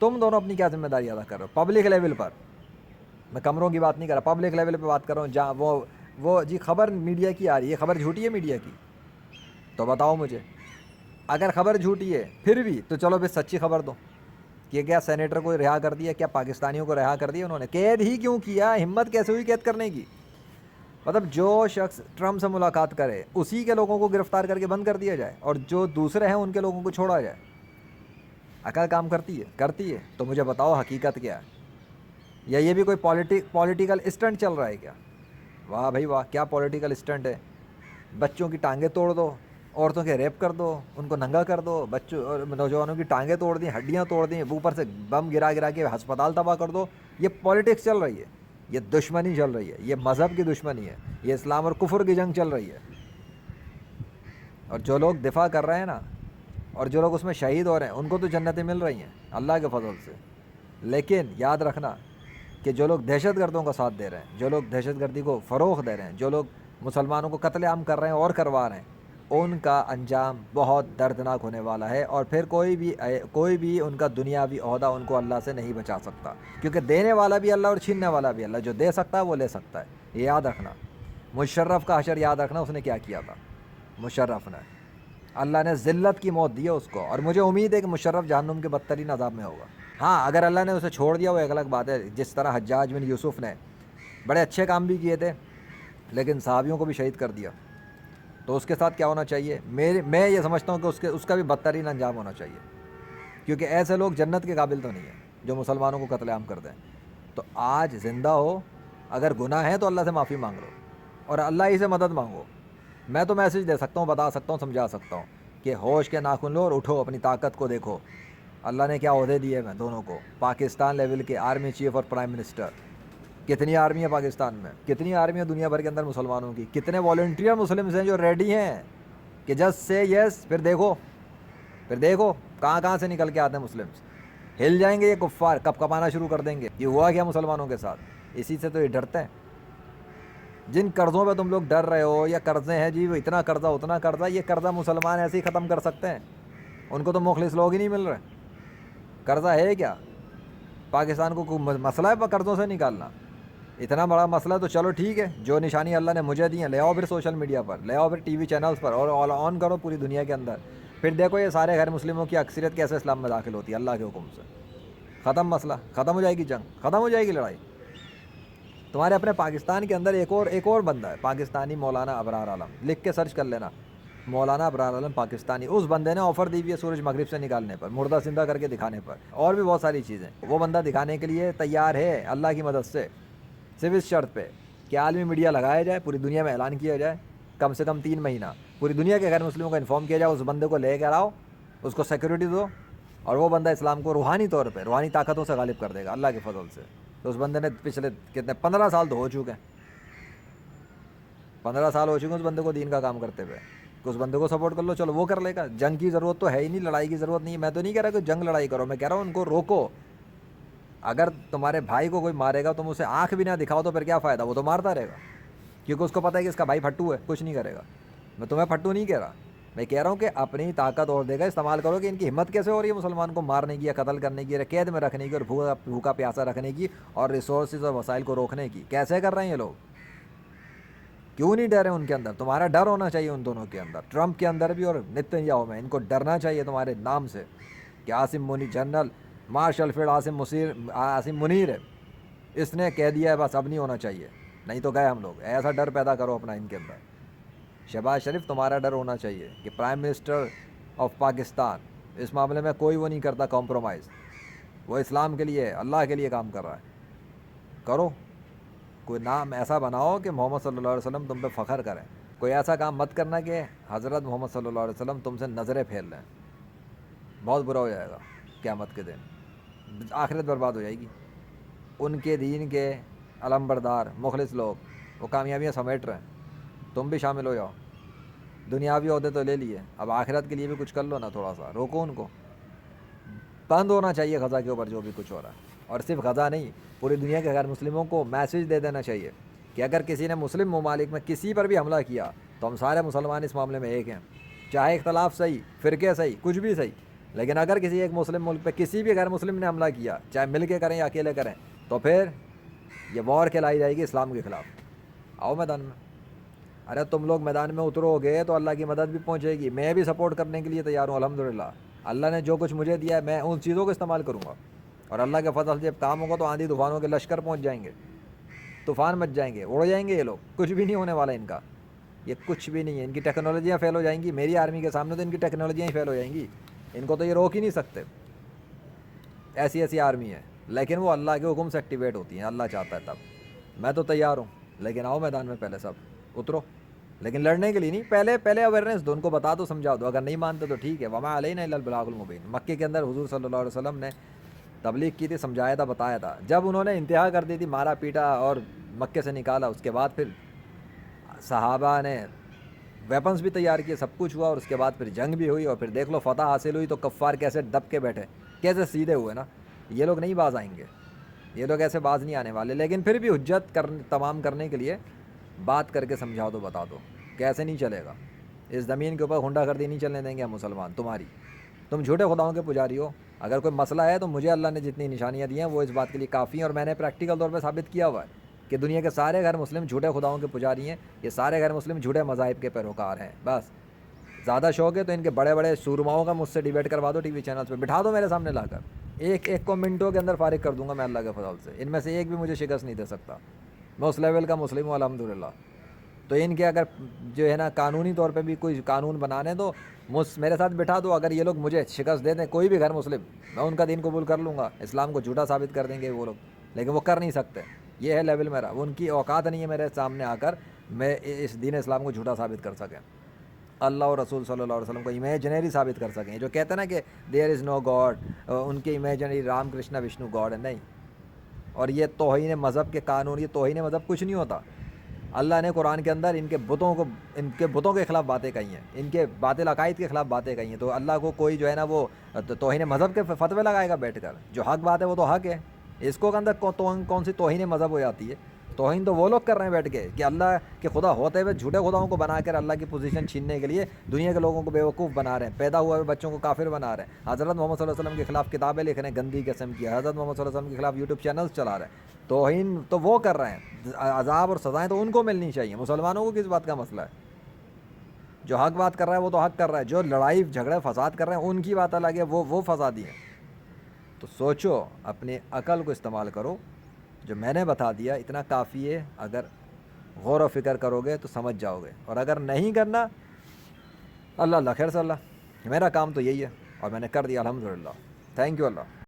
تم دونوں اپنی کیا ذمہ داری ادا کر رہے ہو پبلک لیول پر؟ میں کمروں کی بات نہیں کر رہا، پبلک لیول پہ بات کر رہا ہوں، جہاں وہ جی خبر میڈیا کی آ رہی ہے، خبر جھوٹی ہے میڈیا کی؟ تو بتاؤ مجھے، اگر خبر جھوٹی ہے پھر بھی تو چلو پھر سچی خبر دو کہ کیا سینیٹر کو رہا کر دیا، کیا پاکستانیوں کو رہا کر دیا انہوں نے؟ قید ہی کیوں کیا؟ ہمت کیسے ہوئی قید کرنے کی؟ مطلب جو شخص ٹرمپ سے ملاقات کرے اسی کے لوگوں کو گرفتار کر کے بند کر دیا جائے، اور جو دوسرے ہیں ان کے لوگوں کو چھوڑا جائے۔ عقل کام کرتی ہے تو مجھے بتاؤ حقیقت کیا ہے؟ یا یہ بھی کوئی پولیٹیکل اسٹنٹ چل رہا ہے کیا؟ واہ بھائی واہ، کیا پولیٹیکل اسٹنٹ ہے! بچوں کی ٹانگیں توڑ دو، عورتوں کے ریپ کر دو، ان کو ننگا کر دو، بچوں اور نوجوانوں کی ٹانگیں توڑ دیں، ہڈیاں توڑ دیں، اوپر سے بم گرا کے ہسپتال تباہ کر دو۔ یہ پولیٹکس چل رہی ہے، یہ دشمنی چل رہی ہے، یہ مذہب کی دشمنی ہے، یہ اسلام اور کفر کی جنگ چل رہی ہے۔ اور جو لوگ دفاع کر رہے ہیں نا، اور جو لوگ اس میں شہید ہو رہے ہیں، ان کو تو جنتیں مل رہی ہیں اللہ کے فضل سے، لیکن یاد رکھنا کہ جو لوگ دہشت گردوں کا ساتھ دے رہے ہیں، جو لوگ دہشت گردی کو فروغ دے رہے ہیں، جو لوگ مسلمانوں کو قتل عام کر رہے ہیں اور کروا رہے ہیں، ان کا انجام بہت دردناک ہونے والا ہے، اور پھر کوئی بھی ان کا دنیاوی عہدہ ان کو اللہ سے نہیں بچا سکتا، کیونکہ دینے والا بھی اللہ اور چھیننے والا بھی اللہ، جو دے سکتا ہے وہ لے سکتا ہے۔ یہ یاد رکھنا۔ مشرف کا حشر یاد رکھنا، اس نے کیا کیا تھا؟ مشرف نے، اللہ نے ذلت کی موت دی ہے اس کو، اور مجھے امید ہے کہ مشرف جہنم کے بدترین عذاب میں ہوگا۔ ہاں اگر اللہ نے اسے چھوڑ دیا وہ ایک الگ بات ہے، جس طرح حجاج بن یوسف نے بڑے اچھے کام بھی کیے تھے لیکن صحابیوں کو بھی شہید کر دیا، تو اس کے ساتھ کیا ہونا چاہیے؟ میں یہ سمجھتا ہوں کہ اس کا بھی بدترین انجام ہونا چاہیے، کیونکہ ایسے لوگ جنت کے قابل تو نہیں ہیں جو مسلمانوں کو قتل عام کر دیں۔ تو آج زندہ ہو، اگر گناہ ہے تو اللہ سے معافی مانگ لو اور اللہ ہی سے مدد مانگو۔ میں تو میسج دے سکتا ہوں، بتا سکتا ہوں، سمجھا سکتا ہوں کہ ہوش کے ناخن لو اور اٹھو، اپنی طاقت کو دیکھو۔ اللہ نے کیا عہدے دیے میں دونوں کو، پاکستان لیول کے آرمی چیف اور پرائم منسٹر۔ کتنی آرمی ہے پاکستان میں، کتنی آرمی ہے دنیا بھر کے اندر مسلمانوں کی، کتنے والنٹیئر مسلمز ہیں جو ریڈی ہیں کہ جسٹ سے یس، پھر دیکھو کہاں سے نکل کے آتے ہیں مسلمز۔ ہل جائیں گے یہ کفار، کب کپانا شروع کر دیں گے۔ یہ ہوا کیا مسلمانوں کے ساتھ؟ اسی سے تو یہ ڈرتے ہیں۔ جن قرضوں پہ تم لوگ ڈر رہے ہو، یا قرضے ہیں جی وہ اتنا قرضہ اتنا قرضہ، یہ قرضہ مسلمان ایسے ہی ختم کر سکتے ہیں، ان کو تو مخلص لوگ ہی نہیں مل رہے۔ قرضہ ہے کیا؟ پاکستان کو کوئی مسئلہ ہے قرضوں سے نکالنا؟ اتنا بڑا مسئلہ تو چلو ٹھیک ہے، جو نشانی اللہ نے مجھے دی ہیں لے آؤ، پھر سوشل میڈیا پر لے آؤ، پھر ٹی وی چینلز پر، اور آن کرو پوری دنیا کے اندر، پھر دیکھو یہ سارے غیر مسلموں کی اکثریت کیسے اسلام میں داخل ہوتی ہے اللہ کے حکم سے۔ ختم مسئلہ، ختم ہو جائے گی جنگ، ختم ہو جائے گی لڑائی۔ تمہارے اپنے پاکستان کے اندر ایک اور بندہ ہے پاکستانی، مولانا ابرار عالم، لکھ کے سرچ کر لینا، مولانا ابرار عالم پاکستانی۔ اس بندے نے آفر دی ہوئی ہے سورج مغرب سے نکالنے پر، مردہ زندہ کر کے دکھانے پر، اور بھی بہت ساری چیزیں۔ وہ بندہ دکھانے کے لیے تیار ہے اللہ کی مدد سے، صرف اس شرط پہ کہ عالمی میڈیا لگایا جائے، پوری دنیا میں اعلان کیا جائے، کم سے کم 3 مہینہ پوری دنیا کے غیر مسلموں کو انفارم کیا جائے، اس بندے کو لے کر آؤ، اس کو سیکورٹی دو، اور وہ بندہ اسلام کو روحانی طور پہ، روحانی طاقتوں سے غالب کر دے گا اللہ کے فضل سے۔ تو اس بندے نے پچھلے کتنے 15 سال تو ہو چکے ہیں، 15 سال ہو چکے ہیں اس بندے کو دین کا کام کرتے ہوئے، کہ اس بندے کو سپورٹ کر لو، چلو وہ کر لے گا۔ جنگ کی ضرورت تو ہے ہی نہیں، لڑائی کی ضرورت نہیں ہے۔ میں تو نہیں کہہ رہا کہ جنگ لڑائی کرو، میں کہہ رہا ہوں ان کو روکو۔ اگر تمہارے بھائی کو کوئی مارے گا تم اسے آنکھ بھی نہ دکھاؤ تو پھر کیا فائدہ، وہ تو مارتا رہے گا، کیونکہ اس کو پتہ ہے کہ اس کا بھائی پھٹو ہے، کچھ نہیں کرے گا۔ میں تمہیں پھٹو نہیں کہہ رہا، میں کہہ رہا ہوں کہ اپنی طاقت اور دے گا استعمال کرو، کہ ان کی ہمت کیسے ہو رہی ہے مسلمان کو مارنے کی، یا قتل کرنے کی، یا قید میں رکھنے کی، اور بھوکا پیاسا رکھنے کی، اور ریسورسز اور وسائل کو روکنے کی۔ کیسے کر رہے ہیں یہ لوگ؟ کیوں نہیں ڈرے ان کے اندر؟ تمہارا ڈر ہونا چاہیے ان دونوں کے اندر، ٹرمپ کے اندر بھی اور نتن یاہو میں۔ ان کو ڈرنا چاہیے تمہارے نام سے، کہ Asim Munir, general marshal field Asim Munir ہے، اس نے کہہ دیا ہے بس اب نہیں ہونا چاہیے، نہیں تو گئے ہم لوگ۔ ایسا ڈر پیدا کرو اپنا ان کے اندر۔ شہباز شریف تمہارا ڈر ہونا چاہیے کہ پرائم منسٹر آف پاکستان اس معاملے میں کوئی وہ نہیں کرتا کمپرومائز، وہ اسلام کے لیے، اللہ کے لیے کام کر رہا ہے۔ کرو، کوئی نام ایسا بناؤ کہ محمد صلی اللہ علیہ وسلم تم پہ فخر کریں۔ کوئی ایسا کام مت کرنا کہ حضرت محمد صلی اللہ علیہ وسلم تم سے نظریں پھیر لیں، بہت برا ہو جائے گا قیامت کے دن، آخرت برباد ہو جائے گی۔ ان کے دین کے علم بردار مخلص لوگ وہ کامیابیاں سمیٹ رہے ہیں، تم بھی شامل ہو جاؤ۔ دنیاوی عہدے تو لے لیے، اب آخرت کے لیے بھی کچھ کر لو نا، تھوڑا سا روکو ان کو۔ بند ہونا چاہیے غزہ کے اوپر جو بھی کچھ ہو رہا ہے، اور صرف غزہ نہیں، پوری دنیا کے غیر مسلموں کو میسج دے دینا چاہیے کہ اگر کسی نے مسلم ممالک میں کسی پر بھی حملہ کیا تو ہم سارے مسلمان اس معاملے میں ایک ہیں، چاہے اختلاف صحیح، فرقے صحیح، کچھ بھی صحیح، لیکن اگر کسی ایک مسلم ملک پہ کسی بھی غیر مسلم نے حملہ کیا، چاہے مل کے کریں یا اکیلے کریں، تو پھر یہ وار کھلائی جائے گی اسلام کے خلاف. آؤ میدان میں. ارے تم لوگ میدان میں اترو گے تو اللہ کی مدد بھی پہنچے گی. میں بھی سپورٹ کرنے کے لیے تیار ہوں الحمدللہ. اللہ نے جو کچھ مجھے دیا ہے میں ان چیزوں کو استعمال کروں گا. اور اللہ کے فضل سے جب کام ہوگا تو آندھی طوفانوں کے لشکر پہنچ جائیں گے، طوفان مچ جائیں گے، اڑ جائیں گے. یہ لوگ کچھ بھی نہیں ہونے والا ان کا، یہ کچھ بھی نہیں ہے. ان کی ٹیکنالوجیاں فیل ہو جائیں گی. میری آرمی کے سامنے تو ان کی ٹیکنالوجیاں ہی فیل ہو جائیں گی. ان کو تو یہ روک ہی نہیں سکتے. ایسی ایسی آرمی ہے، لیکن وہ اللہ کے حکم سے ایکٹیویٹ ہوتی ہیں. اللہ چاہتا ہے تب. میں تو تیار ہوں، لیکن آؤ میدان میں پہلے سب اترو. لیکن لڑنے کے لیے نہیں، پہلے اویئرنیس دو، ان کو بتا دو، سمجھا دو. اگر نہیں مانتے تو ٹھیک ہے. وما علینا الا البلاغ المبین. مکے کے اندر حضور صلی اللہ علیہ وسلم نے تبلیغ کی تھی، سمجھایا تھا، بتایا تھا. جب انہوں نے انتہا کر دی تھی، مارا پیٹا اور مکے سے نکالا، اس کے بعد پھر صحابہ نے ویپنز بھی تیار کیے، سب کچھ ہوا. اور اس کے بعد پھر جنگ بھی ہوئی، اور پھر دیکھ لو فتح حاصل ہوئی تو کفار کیسے دب کے بیٹھے، کیسے سیدھے ہوئے نا. یہ لوگ نہیں باز آئیں گے، یہ لوگ ایسے باز نہیں آنے والے. لیکن پھر بھی حجت تمام کرنے کے لیے بات کر کے سمجھاؤ دو، بتا دو کیسے نہیں چلے گا. اس زمین کے اوپر ہنڈا گردی نہیں چلنے دیں گے ہم مسلمان تمہاری. تم جھوٹے خداؤں کے پجاری ہو. اگر کوئی مسئلہ ہے تو مجھے اللہ نے جتنی نشانیاں دی ہیں وہ اس بات کے لیے کافی ہیں، اور میں نے پریکٹیکل طور پہ ثابت کیا ہوا ہے کہ دنیا کے سارے غیر مسلم جھوٹے خداؤں کے پجاری ہیں. یہ سارے غیر مسلم جھوٹے مذاہب کے پیروکار ہیں. بس زیادہ شوق ہے تو ان کے بڑے بڑے سورماؤں کا مجھ سے ڈیبیٹ کروا دو ٹی وی چینلز پہ، بٹھا دو میرے سامنے لا کر. ایک کو منٹوں کے اندر فارغ کر دوں گا میں اللہ کے فضل سے. ان میں سے ایک بھی مجھے شکست نہیں دے سکتا. میں اس لیول کا مسلم ہوں الحمدللہ. تو ان کے اگر جو ہے نا قانونی طور پہ بھی کوئی قانون بنانے دو، میرے ساتھ بٹھا دو. اگر یہ لوگ مجھے شکست دے دیں، کوئی بھی غیر مسلم، میں ان کا دین قبول کر لوں گا. اسلام کو جھوٹا ثابت کر دیں گے وہ لوگ، لیکن وہ کر نہیں سکتے. یہ ہے لیول میرا. ان کی اوقات نہیں ہے میرے سامنے آ کر میں اس دین اسلام کو جھوٹا ثابت کر سکیں، اللہ اور رسول صلی اللہ علیہ وسلم کو امیجنری ثابت کر سکیں. جو کہتے ہیں نا کہ دیر از نو گاڈ، ان کے امیجنری رام کرشنا وشنو گاڈ ہے، نہیں. اور یہ توہین مذہب کے قانون، یہ توہین مذہب کچھ نہیں ہوتا. اللہ نے قرآن کے اندر ان کے بتوں کے خلاف باتیں کہی ہیں، ان کے باطل عقائد کے خلاف باتیں کہی ہیں. تو اللہ کو کوئی جو ہے نا وہ توہین مذہب کے فتوے لگائے گا بیٹھ کر؟ جو حق بات ہے وہ تو حق ہے. اس کو اندر کون سی توہین مذہب ہو جاتی ہے؟ توہین تو وہ لوگ کر رہے ہیں بیٹھ کے کہ اللہ کے خدا ہوتے ہوئے جھوٹے خداؤں کو بنا کر اللہ کی پوزیشن چھیننے کے لیے دنیا کے لوگوں کو بیوقوف بنا رہے ہیں، پیدا ہوئے بچوں کو کافر بنا رہے ہیں. حضرت محمد صلی اللہ علیہ وسلم کے خلاف کتابیں لکھ رہے ہیں گندی قسم کی. حضرت محمد صلی اللہ علیہ وسلم کے خلاف یوٹیوب چینلز چلا رہے ہیں. توہین تو وہ کر رہے ہیں، عذاب اور سزائیں تو ان کو ملنی چاہیے. مسلمانوں کو کس بات کا مسئلہ ہے؟ جو حق بات کر رہا ہے وہ تو حق کر رہا ہے. جو لڑائی جھگڑے فساد کر رہے ہیں ان کی بات الگ ہے، وہ فسادی ہے. تو سوچو، اپنی عقل کو استعمال کرو. جو میں نے بتا دیا اتنا کافی ہے. اگر غور و فکر کرو گے تو سمجھ جاؤ گے، اور اگر نہیں کرنا، اللہ خیر صلی اللہ. میرا کام تو یہی ہے اور میں نے کر دیا الحمدللہ. Thank you Allah.